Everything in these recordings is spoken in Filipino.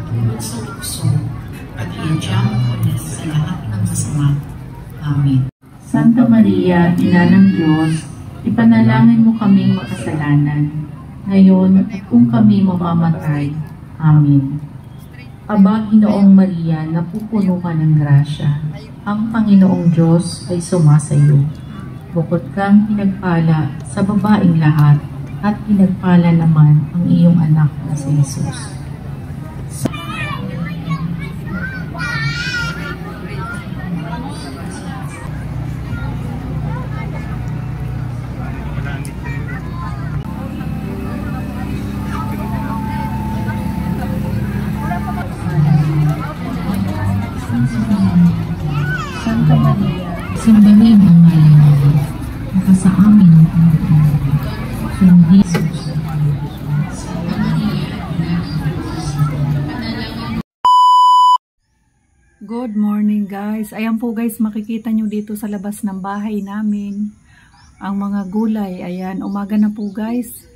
matulog sa tukso at iadya mo kami sa lahat ng masama. Amen. Santa Maria, Ina ng Diyos, ipanalangin mo kaming makasalanan, ngayon at kung kami mamamatay. Amen. Aba, Ginoong Maria, napupuno ka ng grasya. Ang Panginoong Diyos ay sumasayo. Bukod kang pinagpala sa babaeng lahat, at pinagpala naman ang iyong anak na si Jesus. Santa Maria, sambahin ang ngalan mo, nakasa amin ang Panginoon, ng Jesus. Good morning guys. Ayan po guys, makikita nyo dito sa labas ng bahay namin ang mga gulay. Ayan, umaga na po guys.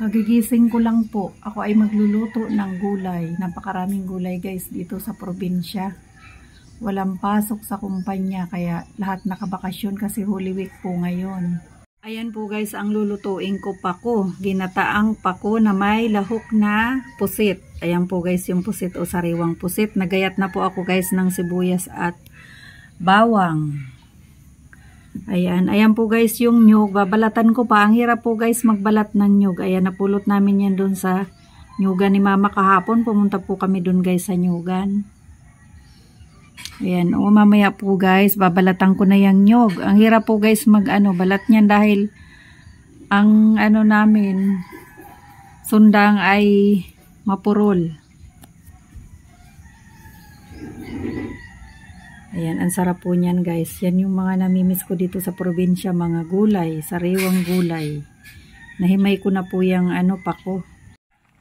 Kagigising ko lang po. Ako ay magluluto ng gulay. Napakaraming gulay guys dito sa probinsya. Walang pasok sa kumpanya kaya lahat nakabakasyon kasi Holy Week po ngayon. Ayan po guys ang lulutuin ko, pako. Ginataang pako na may lahok na pusit. Ayan po guys yung pusit o sariwang pusit. Nagayat na po ako guys ng sibuyas at bawang. Ayan po guys yung nyug. Babalatan ko pa. Ang hirap po guys magbalat ng nyug. Ayan, napulot namin yan dun sa nyugan ni mama kahapon. Pumunta po kami dun guys sa nyugan. Ayan, o mamaya po guys, babalatan ko na yung nyog. Ang hirap po guys balat niyan dahil ang namin, sundang ay mapurol. Ayan, ang sarap po niyan guys. Yan yung mga namimiss ko dito sa probinsya, mga gulay, sariwang gulay. Nahimay ko na po yung pako.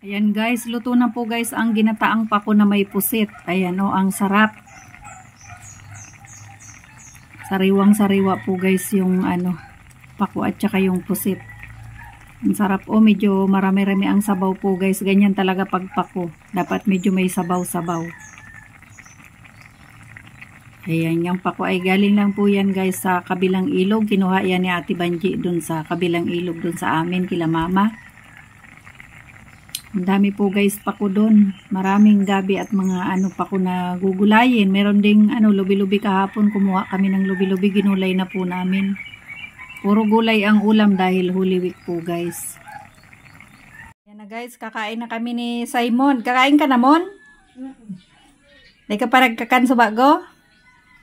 Ayan guys, luto na po guys ang ginataang pako na may pusit. Ayan o, ang sarap. Sariwang-sariwa po guys yung pako at saka yung pusit. Ang sarap o, medyo marami-rami ang sabaw po guys. Ganyan talaga pag pako. Dapat medyo may sabaw-sabaw. Ayan, yung pako ay galing lang po yan guys sa kabilang ilog. Kinuha yan ni Ate Banji dun sa kabilang ilog dun sa amin kila mama. Ang dami po guys pako dun. Maraming gabi at mga pako na gugulayin. Meron ding lubi-lubi kahapon. Kumuha kami ng lubi-lubi. Ginulay na po namin. Puro gulay ang ulam dahil Holy Week po guys. Yan na guys. Kakain na kami ni Simon. Kakain ka na Mon? Dahil ka parang kakan sa bago?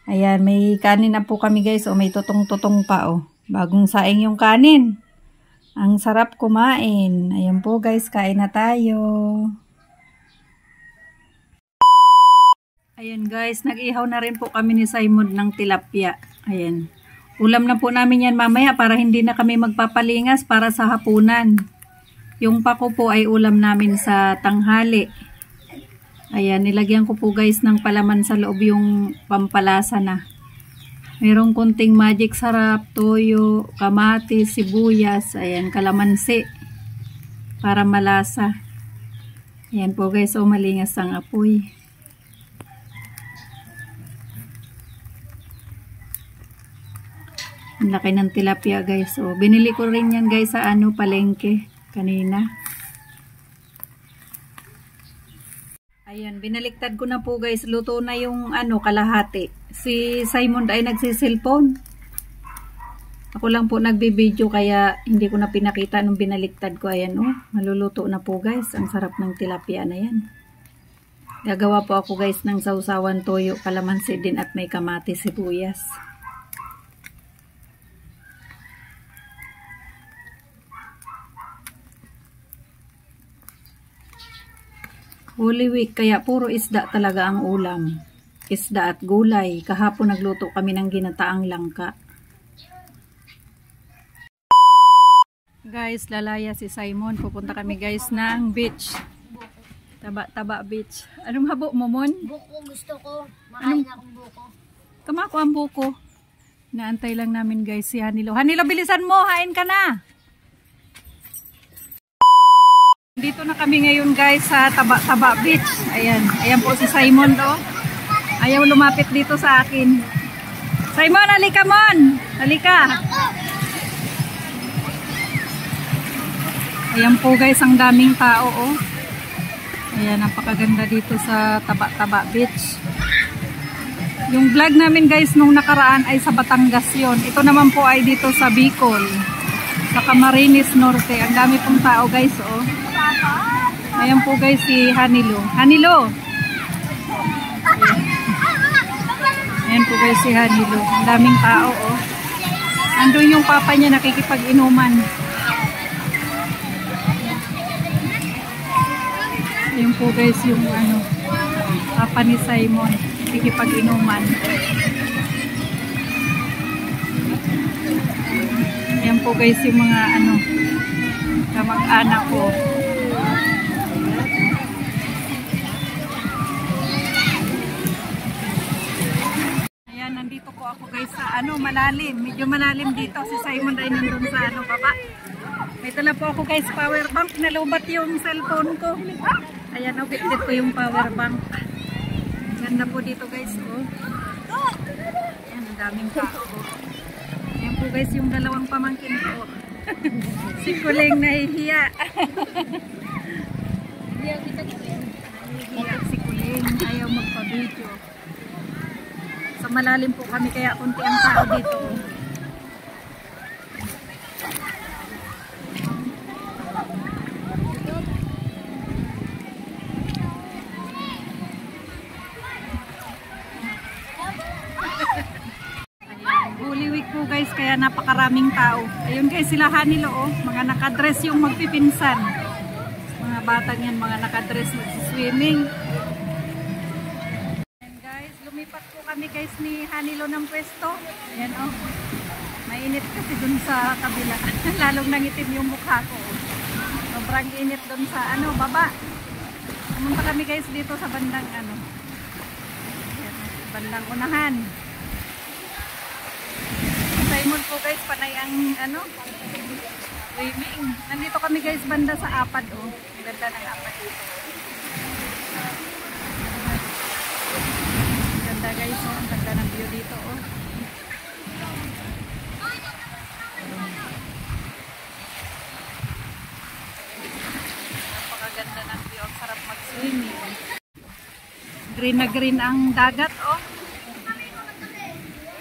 Ayan, may kanin na po kami guys. O may tutong-tutong pa o. Bagong saing yung kanin. Ang sarap kumain. Ayan po guys, kain na tayo. Ayan guys, nag-ihaw na rin po kami ni Simon ng tilapia. Ayan. Ulam na po namin yan mamaya para hindi na kami magpapalingas para sa hapunan. Yung pako po ay ulam namin sa tanghali. Ayan, nilagyan ko po guys ng palaman sa loob yung pampalasa na. Merong konting magic sarap, toyo, kamatis, sibuyas, ayan, kalamansi para malasa. Ayan po guys, o malingas ang apoy. Ang laki ng tilapia guys. O binili ko rin yan guys sa palengke kanina. Ayan, binaliktad ko na po guys. Luto na yung kalahati. Si Simon ay nagsiselfone. Ako lang po nagbibideo kaya hindi ko na pinakita nung binaliktad ko. Ayan maluluto na po guys. Ang sarap ng tilapia na yan. Gagawa po ako guys ng sausawan, toyo, kalamansi din at may kamatis, sibuyas. Holy Week, kaya puro isda talaga ang ulam. Isda at gulay. Kahapon nagluto kami ng ginataang langka. Guys, lalaya si Simon. Pupunta kami guys ng beach. Taba beach. Anong habo mo, Mon? Buko gusto ko. Makain akong buko. Kamako ang buko. Naantay lang namin guys si Hanilo. Hanilo, bilisan mo. Hain ka na. Dito na kami ngayon guys sa Taba-Taba Beach. Ayan. Ayan po si Simon do. Ayaw lumapit dito sa akin. Simon, halika mon! Halika! Ayan po guys, ang daming tao oh. Ayan, napakaganda dito sa Taba-Taba Beach. Yung vlog namin guys nung nakaraan ay sa Batangas yon. Ito naman po ay dito sa Bicol. Sa Camarines Norte. Ang dami pong tao guys oh. Ayan po guys si Hanilo. Hanilo! Ayan po guys si Hanilo. Ang daming tao oh. Andun yung papa niya nakikipag-inuman. Ayan po guys yung ano, papa ni Simon. Nakikipag-inuman. Ayan po guys yung mga ano, kamag-anak ko. Nandito po ako guys sa ano, malalim. Medyo malalim dito. Si Simon ay nandun sa ano, baba. May dala po ako guys, power bank. Nalubat yung cellphone ko. Ayan, oh, bitbit ko yung power bank. Ganda po dito guys, oh. Ayan, ang daming tao. Ayan po guys, yung dalawang pamangkin ko. Si Kuling nahihiya. Nahihiya si Kuling. Ayaw magpa-video. So malalim po kami kaya kunti ang tao dito. Holy Week po guys kaya napakaraming tao. Ayun guys sila Hanilo oh, mga nakadress yung magpipinsan. Mga batang yan, mga nakadress mag-swimming. Lumipat po kami guys ni Hanilo ng pwesto. Ayan oh. Mainit kasi dun sa kabila. Lalong nangitim yung mukha ko. Sobrang init dun sa ano, baba. Pumunta kami guys dito sa bandang ano. Ayan, bandang unahan. Simon po guys, panay ang ano, swimming. Nandito kami guys banda sa apad oh. Ang ganda ng apad dito. Guys, oh, ang ganda ng view dito oh. Napakaganda ng view, ang sarap mag-swimming. Green na green ang dagat oh.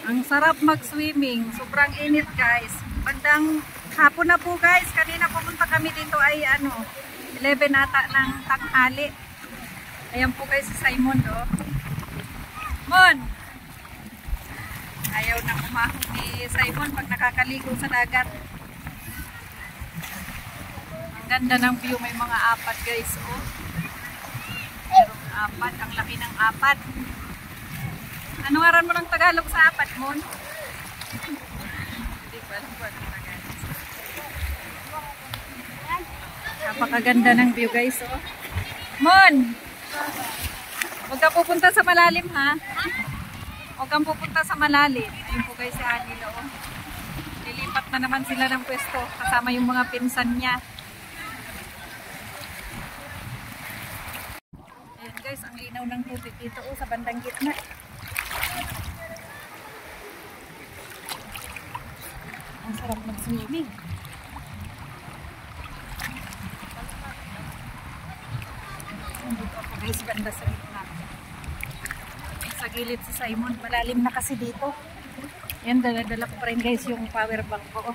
Ang sarap mag-swimming, sobrang init guys. Bandang hapon na po guys, kanina pumunta kami dito ay ano, 11 ata ng tanghali. Ayan po guys si Simon oh. Mon! Ayaw na umahon ni Simon pag nakakaligo sa dagat. Ang ganda ng view, may mga apat guys oh. Merong apat, ang laki ng apat. Ano ngaran mo ng Tagalog sa apat, Mon? Hindi ko alam kung ano Tagalog. Napakaganda ng view guys oh. Mon! Huwag kang pupunta sa malalim ha. Huwag kang pupunta sa malalim. Ayun po guys si Hanilo. Lilipat na naman sila ng pwesto. Kasama yung mga pinsan niya. Ayan guys, ang linaw ng tubig dito oh, sa bandang gitna. Ang sarap mag-swimming. Nandito ako guys, banda sa gitna. Sa gilid si Simon, malalim na kasi dito. Yan, dala-dala ko pa rin guys yung power bank ko.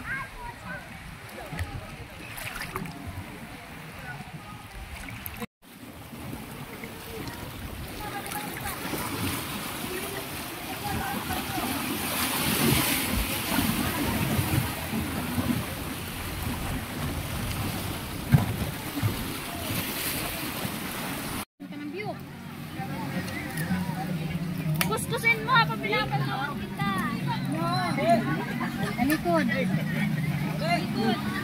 Kuskusin mo, papilapan mo kita. Alikod. Alikod.